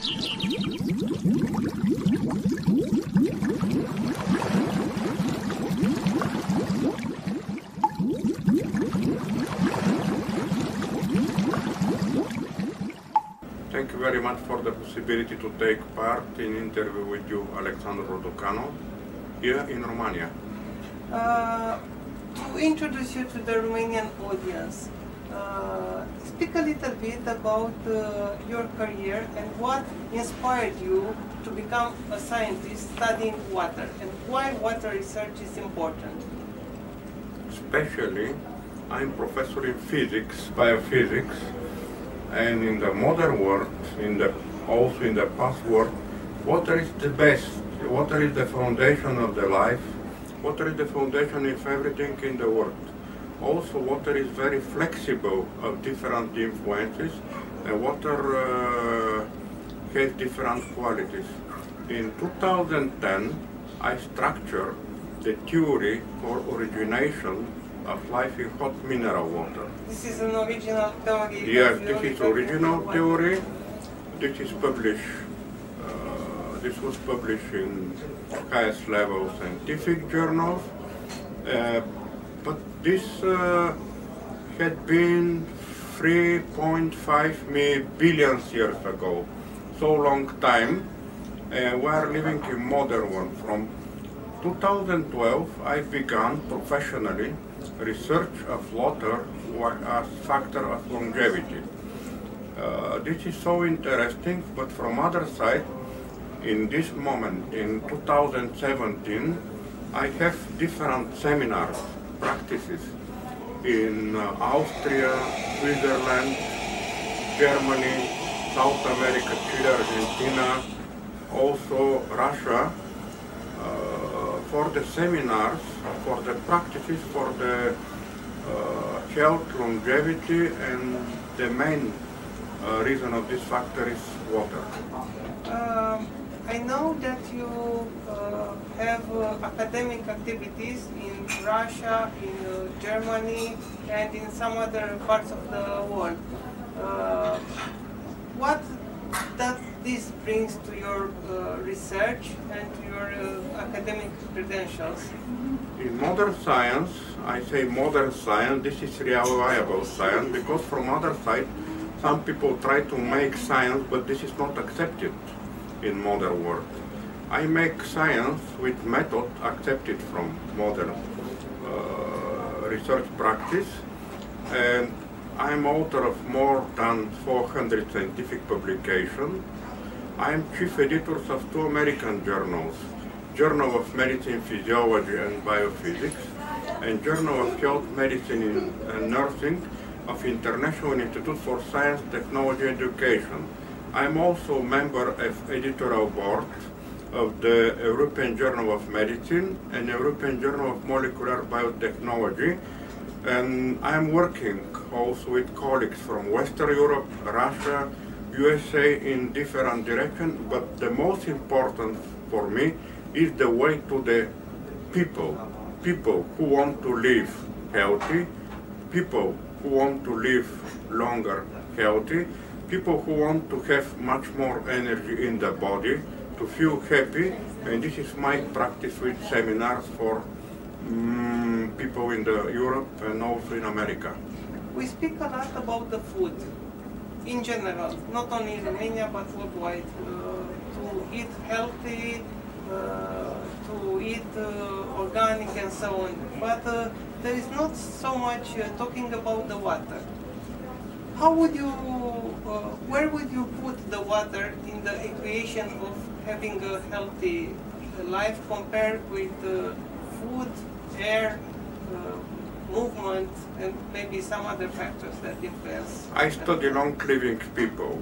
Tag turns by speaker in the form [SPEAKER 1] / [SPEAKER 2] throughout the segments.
[SPEAKER 1] Thank you very much for the possibility to take part in interview with you, Alexandru Roducanu, here in Romania.
[SPEAKER 2] To introduce you to the Romanian audience, speak a little bit about your career and what inspired you to become a scientist studying water and why water research is important.
[SPEAKER 1] Especially, I'm professor in physics, biophysics, and in the modern world, also in the past world, water is the best. Water is the foundation of the life. Water is the foundation of everything in the world. Also, water is very flexible of different influences, and water has different qualities. In 2010, I structured the theory for origination of life in hot mineral water.
[SPEAKER 2] This is an original theory?
[SPEAKER 1] Yes, this is original theory. This is published. This was published in highest level scientific journals. But this had been 3.5 billion years ago. So long time. We are living in modern world. From 2012, I began professionally research of water as factor of longevity. This is so interesting, but from other side, in this moment, in 2017, I have different seminars, practices in Austria, Switzerland, Germany, South America, Chile, Argentina, also Russia, for the seminars, for the practices, for the health, longevity, and the main reason of this factor is water.
[SPEAKER 2] I know that you have academic activities in Russia, in Germany, and in some other parts of the world. What does this brings to your research and to your academic credentials?
[SPEAKER 1] In modern science, I say modern science, this is reliable science, because from other side, some people try to make science, but this is not accepted in modern world. I make science with method accepted from modern research practice, and I'm author of more than 400 scientific publications. I'm chief editor of 2 American journals, Journal of Medicine, Physiology and Biophysics, and Journal of Health, Medicine and Nursing of International Institute for Science, Technology and Education. I'm also member of editorial board of the European Journal of Medicine and European Journal of Molecular Biotechnology, and I'm working also with colleagues from Western Europe, Russia, USA in different directions, but the most important for me is the way to the people who want to live healthy, people who want to live longer healthy, people who want to have much more energy in the body, to feel happy, and this is my practice with seminars for people in Europe and also in America.
[SPEAKER 2] We speak a lot about the food in general, not only in Romania but worldwide, to eat healthy, to eat organic and so on, but there is not so much talking about the water. How would you, where would you put the water in the equation of having a healthy life compared with food, air, movement, and maybe some other factors that influence?
[SPEAKER 1] I study long-living people.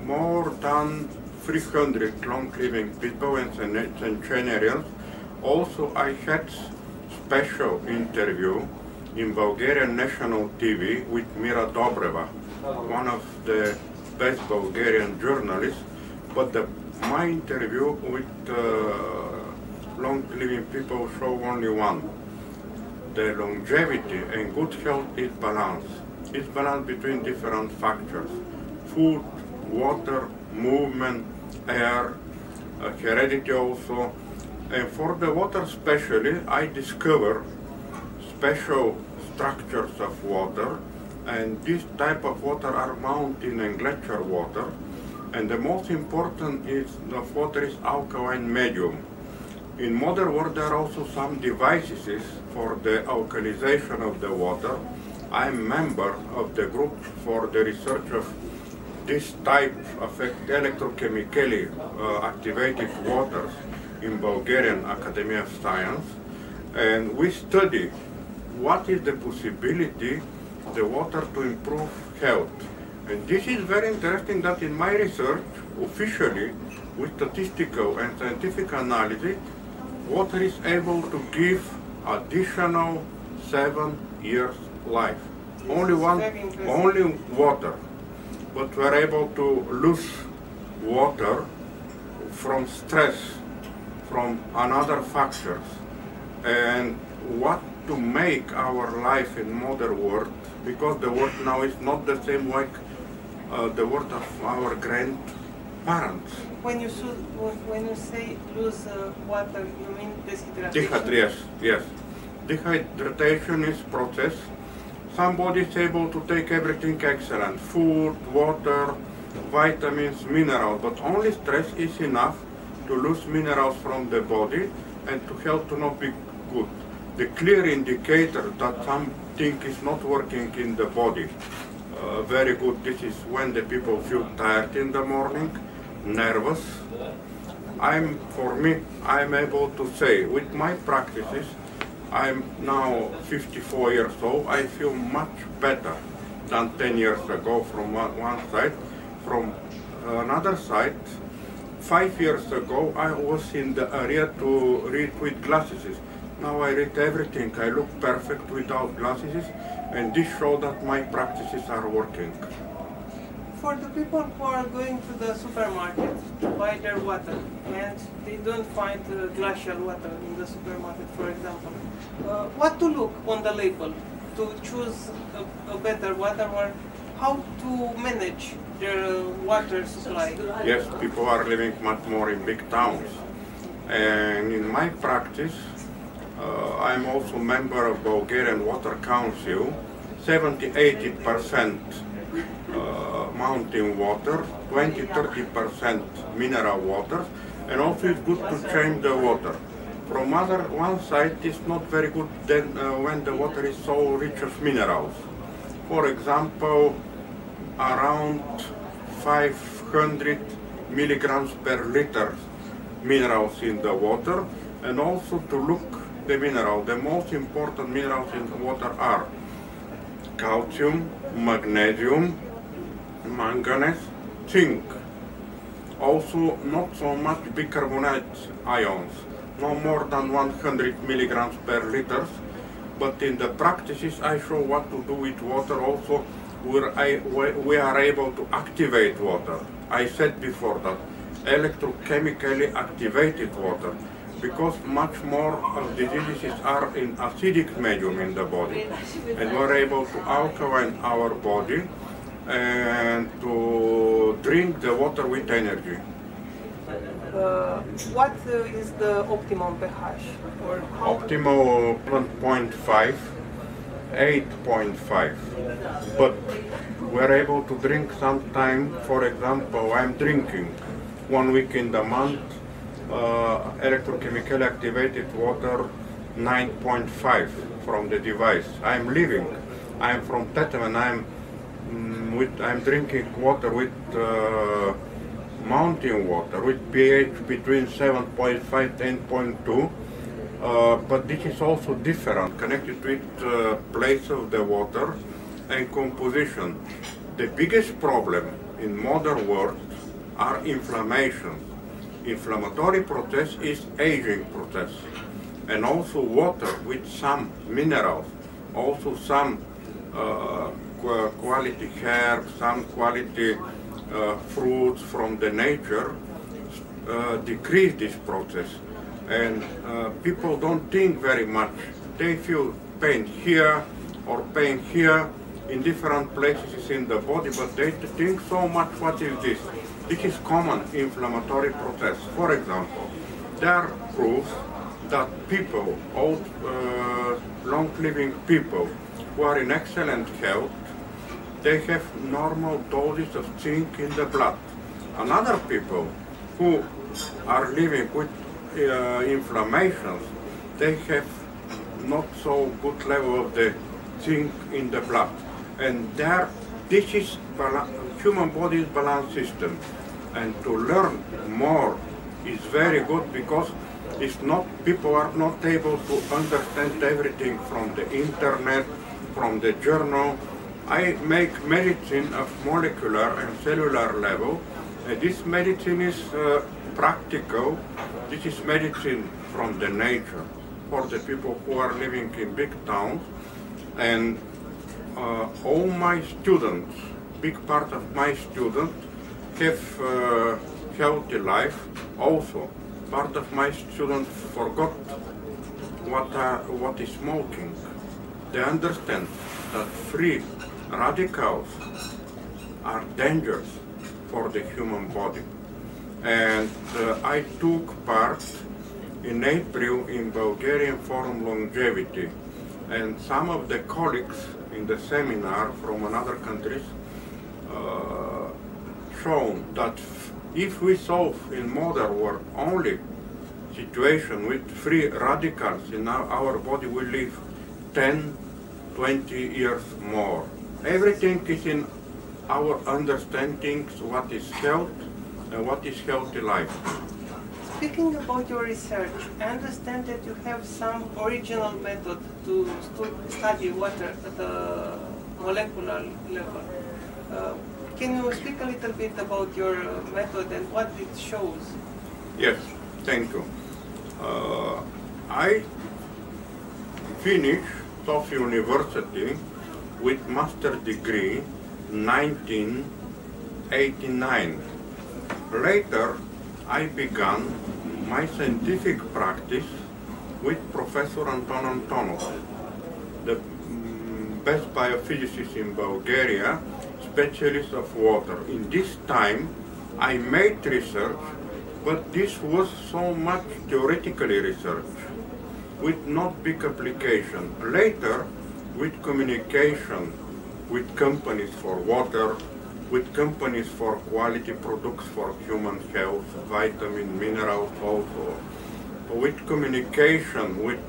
[SPEAKER 1] More than 300 long-living people and centenarians. Also, I had special interview in Bulgarian national TV with Mira Dobreva, one of the best Bulgarian journalists, but my interview with long-living people show only one. The longevity and good health is balance. It's balance between different factors: food, water, movement, air, heredity also. And for the water especially, I discover special structures of water, and this type of water are mountain and glacier water. And the most important is the water is alkaline medium. In modern world there are also some devices for the alkalization of the water. I am member of the group for the research of this type of electrochemically activated waters in Bulgarian Academy of Science, and we study what is the possibility the water to improve health. And this is very interesting that in my research, officially, with statistical and scientific analysis, water is able to give additional 7 years life. Only water. But we are able to lose water from stress, from another factors. And what to make our life in modern world, because the world now is not the same like the world of our grandparents.
[SPEAKER 2] When you say lose water, you mean dehydration?
[SPEAKER 1] Dehydration, yes. Dehydration is process. Somebody is able to take everything excellent, food, water, vitamins, minerals, but only stress is enough to lose minerals from the body and to health to not be good. The clear indicator that something is not working in the body very good, this is when the people feel tired in the morning, nervous. For me, I'm able to say with my practices, I'm now 54 years old, I feel much better than 10 years ago from one side. From another side, 5 years ago I was in the area to read with glasses. Now I read everything, I look perfect without glasses, and this shows that my practices are working.
[SPEAKER 2] For the people who are going to the supermarket to buy their water and they don't find glacial water in the supermarket, for example, what to look on the label to choose a better water, or how to manage their water supply?
[SPEAKER 1] Yes, people are living much more in big towns. And in my practice, I'm also a member of Bulgarian Water Council, 70–80% mountain water, 20–30% mineral water, and also it's good to change the water. From one side, it's not very good then when the water is so rich of minerals. For example, around 500 milligrams per liter minerals in the water, and also to look the mineral. The most important minerals in the water are calcium, magnesium, manganese, zinc. Also not so much bicarbonate ions, no more than 100 milligrams per liter. But in the practices I show what to do with water also, we are able to activate water. I said before that electrochemically activated water, because much more of diseases are in acidic medium in the body, and we're able to alkaline our body and to drink the water with energy.
[SPEAKER 2] What is the optimum pH? Or
[SPEAKER 1] Optimal 7.5, 8.5, but we're able to drink sometime. For example, I'm drinking 1 week in the month electrochemically activated water 9.5 from the device. I'm from Tetemen. I'm drinking water with mountain water with pH between 7.5 and 10.2, but this is also different, connected with place of the water and composition. The biggest problem in modern world are inflammation. Inflammatory process is aging process, and also water with some minerals, also some quality herbs, some quality fruits from the nature decrease this process. And people don't think very much. They feel pain here or pain here, in different places in the body, but they think so much, what is this? This is common inflammatory process. For example, there are proofs that people, old, long-living people who are in excellent health, they have normal doses of zinc in the blood. And other people who are living with inflammations, they have not so good level of the zinc in the blood. And this is human body's balance system. And to learn more is very good, because it's not, people are not able to understand everything from the internet, from the journal. I make medicine of molecular and cellular level. This medicine is practical. This is medicine from the nature for the people who are living in big towns. And all my students, big part of my students, have healthy life. Also, part of my students forgot what is smoking. They understand that free radicals are dangerous for the human body. And I took part in April in Bulgarian Forum Longevity, and some of the colleagues in the seminar from another countries shown that if we solve in modern world only situation with free radicals in our body, we live 10, 20 years more. Everything is in our understandings what is health and what is healthy life.
[SPEAKER 2] Speaking about your research, I understand that you have some original method to study water at the molecular level. Can you speak a little bit about your method and what it shows?
[SPEAKER 1] Yes, thank you. I finished Sofia University with master degree 1989. Later, I began my scientific practice with Professor Anton Antonov, the best biophysicist in Bulgaria, specialist of water. In this time, I made research, but this was so much theoretically research, with not big application. Later, with communication with companies for water, with companies for quality products for human health, vitamin, minerals also, with communication with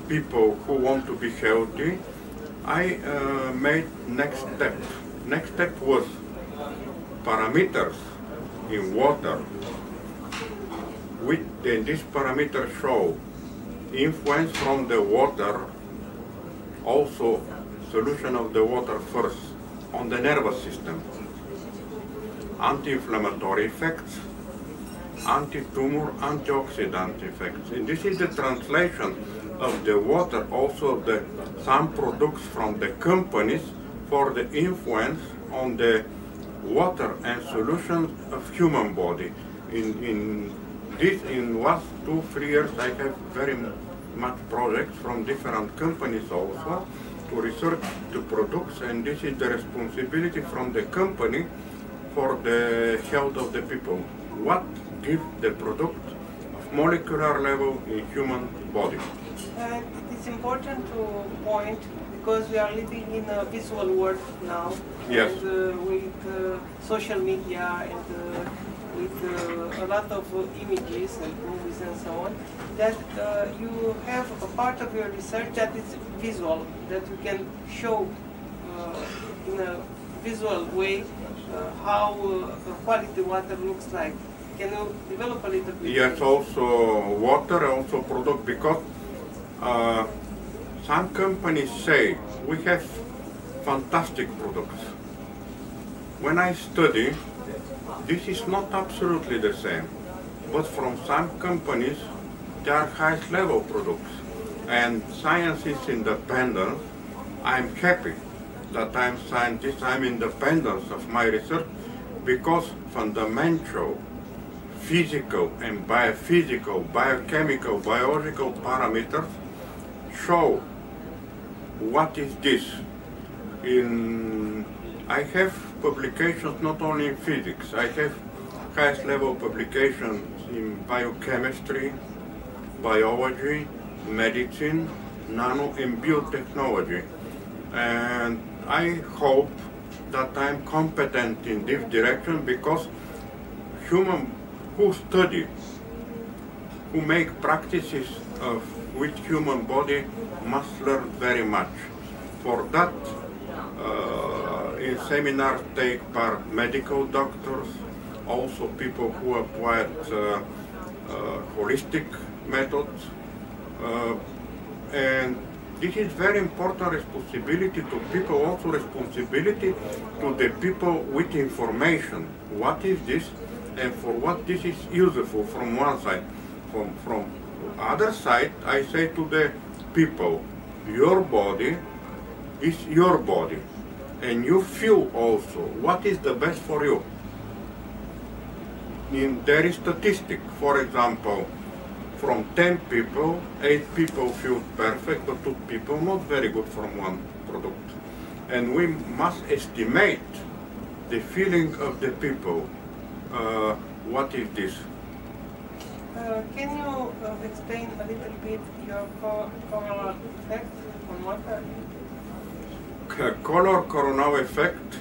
[SPEAKER 1] people who want to be healthy, I made next step. Next step was parameters in water. This parameter show influence from the water, also solution of the water first on the nervous system, anti-inflammatory effects, anti-tumor, antioxidant effects. And this is the translation of the water, also some products from the companies for the influence on the water and solutions of human body. In last 2-3 years, I have very much projects from different companies also to research the products, and this is the responsibility from the company for the health of the people. What gives the product of molecular level in human body?
[SPEAKER 2] It's important to point, because we are living in a visual world now,
[SPEAKER 1] yes,
[SPEAKER 2] and with social media and with a lot of images and movies and so on, that you have a part of your research that is visual, that you can show in a visual way how quality water looks like. Can you develop a little bit?
[SPEAKER 1] Yes, also water, also product, because some companies say we have fantastic products. When I study, this is not absolutely the same, but from some companies they are highest level products, and science is independent. I'm happy that I'm scientist, I'm independent of my research, because fundamental physical and biophysical, biochemical, biological parameters show what is this. I have publications not only in physics. I have highest level publications in biochemistry, biology, medicine, nano and biotechnology. And I hope that I'm competent in this direction, because humans who study, who make practices with human body must learn very much. For that, in seminars take part medical doctors, also people who applied holistic methods, and this is very important responsibility to people, also responsibility to the people with information. What is this and for what this is useful from one side. From other side, I say to the people, your body is your body, and you feel also what is the best for you. There is statistic, for example, from 10 people, 8 people feel perfect, but 2 people not very good from one product. And we must estimate the feeling of the people. What is this?
[SPEAKER 2] Can you explain a little bit your coronal effect on water?
[SPEAKER 1] Color coronal effect.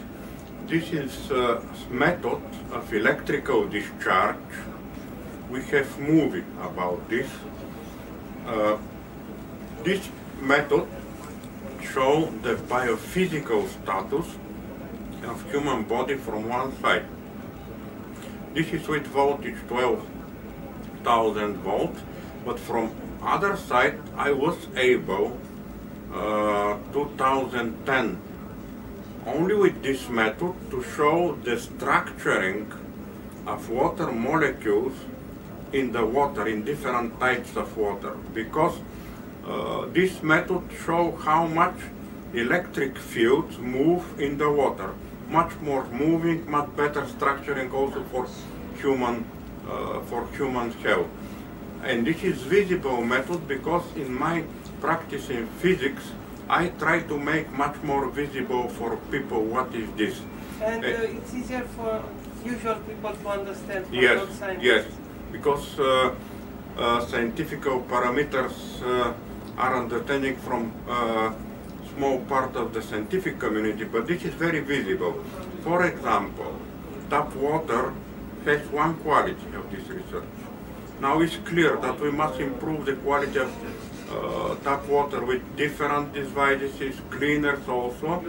[SPEAKER 1] This is a method of electrical discharge. We have movie about this. This method shows the biophysical status of human body from one side. This is with voltage 12,000 volts, but from other side I was able 2010 only with this method to show the structuring of water molecules in the water, in different types of water, because this method shows how much electric fields move in the water. Much more moving, much better structuring also for human health. And this is visible method because in my practice in physics, I try to make much more visible for people what is this.
[SPEAKER 2] And it's easier for usual people to understand.
[SPEAKER 1] Yes, yes, because scientific parameters are understanding from small part of the scientific community, but this is very visible. For example, tap water has one quality of this research. Now it's clear that we must improve the quality of tap water with different devices, cleaners also.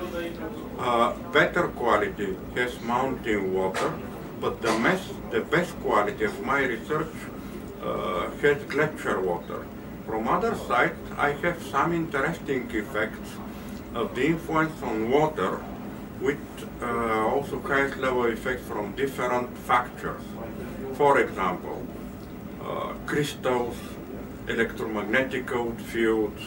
[SPEAKER 1] Better quality has mountain water, but the best quality of my research has glacier water. From other side, I have some interesting effects of the influence on water with also highest level effects from different factors. For example, crystals, electromagnetic fields,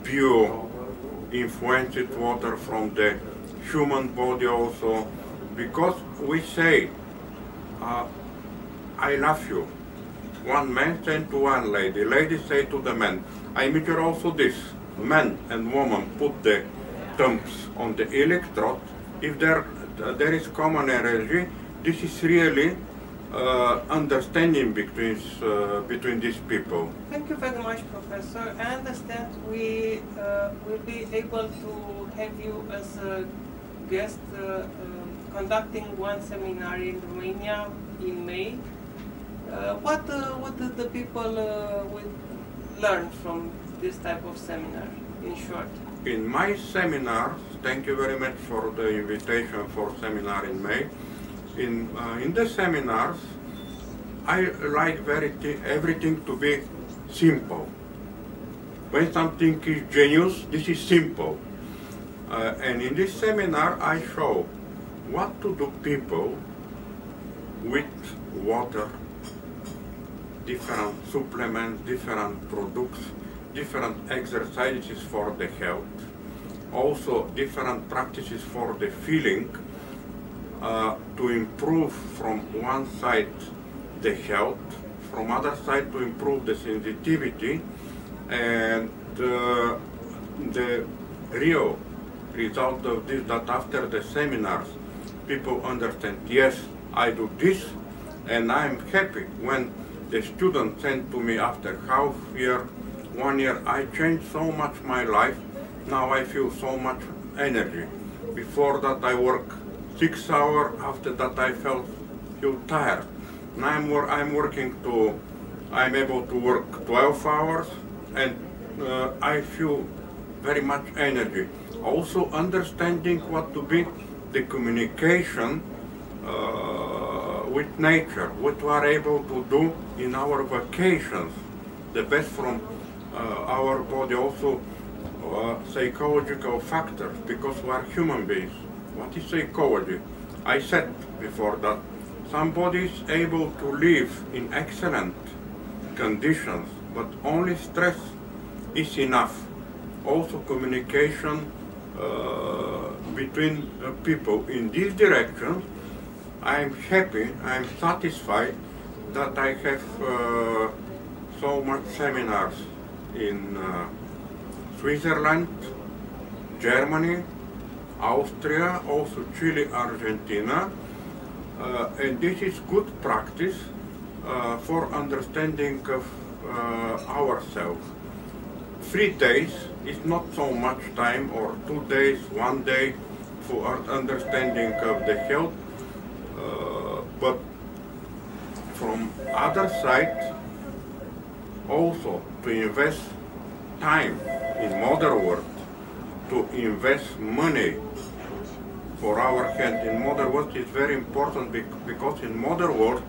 [SPEAKER 1] bio-influenced water from the human body also, because we say, I love you. One man said to one lady, lady say to the man. I measure also this, man and woman put the thumbs on the electrode. If there is common energy, this is really understanding between these people.
[SPEAKER 2] Thank you very much, Professor. I understand we will be able to have you as a guest conducting one seminar in Romania in May. What would the people would learn from this type of seminar, in short?
[SPEAKER 1] In my seminars, thank you very much for the invitation for seminar in May. In the seminars, I like everything to be simple. When something is genius, this is simple. And in this seminar, I show what to do people with water, different supplements, different products, different exercises for the health, also different practices for the feeling, to improve from one side the health, from other side to improve the sensitivity, and the real result of this, that after the seminars, people understand, yes, I do this, and I'm happy when the students send to me after half year, 1 year, I changed so much my life, now I feel so much energy. Before that I work 6 hours, after that I feel tired. Now I'm able to work 12 hours, and I feel very much energy. Also understanding what to be the communication with nature, what we are able to do in our vacations, the best from our body, also psychological factors, because we are human beings. What is psychology? I said before that somebody is able to live in excellent conditions, but only stress is enough. Also communication between people. In this direction, I'm happy, I'm satisfied that I have so much seminars in Switzerland, Germany, Austria, also Chile, Argentina, and this is good practice for understanding of ourselves. 3 days is not so much time, or 2 days, 1 day for understanding of the health, but from other side also to invest time in modern world, to invest money for our health in modern world is very important, because in modern world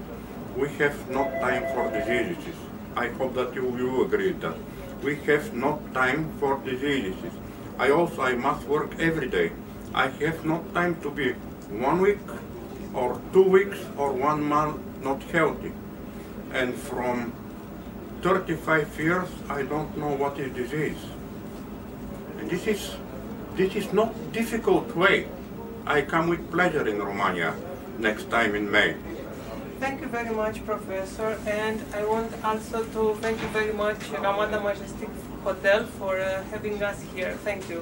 [SPEAKER 1] we have not time for diseases. I hope that you agree that we have not time for diseases. I must work every day. I have not time to be 1 week or 2 weeks or 1 month not healthy. And from 35 years I don't know what is disease. And this is not difficult way. I come with pleasure in Romania next time in May.
[SPEAKER 2] Thank you very much, Professor, and I want also to thank you very much, Ramada Majestic Hotel, for having us here. Thank you.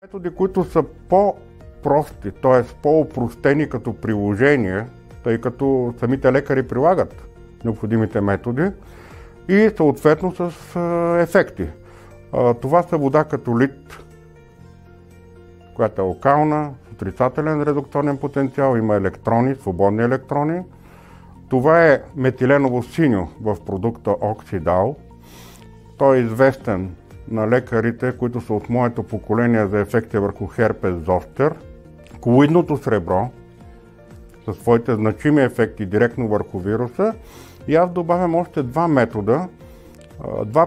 [SPEAKER 1] Методи, които са по-прости, т.е. по-опростени като приложение, тъй като самите лекари прилагат необходимите методи и съответно с ефекти. Това са вода като лит, която е локална, с отрицателен редукторен потенциал, има електрони, свободни електрони. Това е метиленово синьо в продукта Оксидал. Той е известен на лекарите, които са от моето поколение за ефекти върху херпес зостер. Колоидното сребро със своите значими ефекти директно върху вируса. И аз добавям още два метода. 2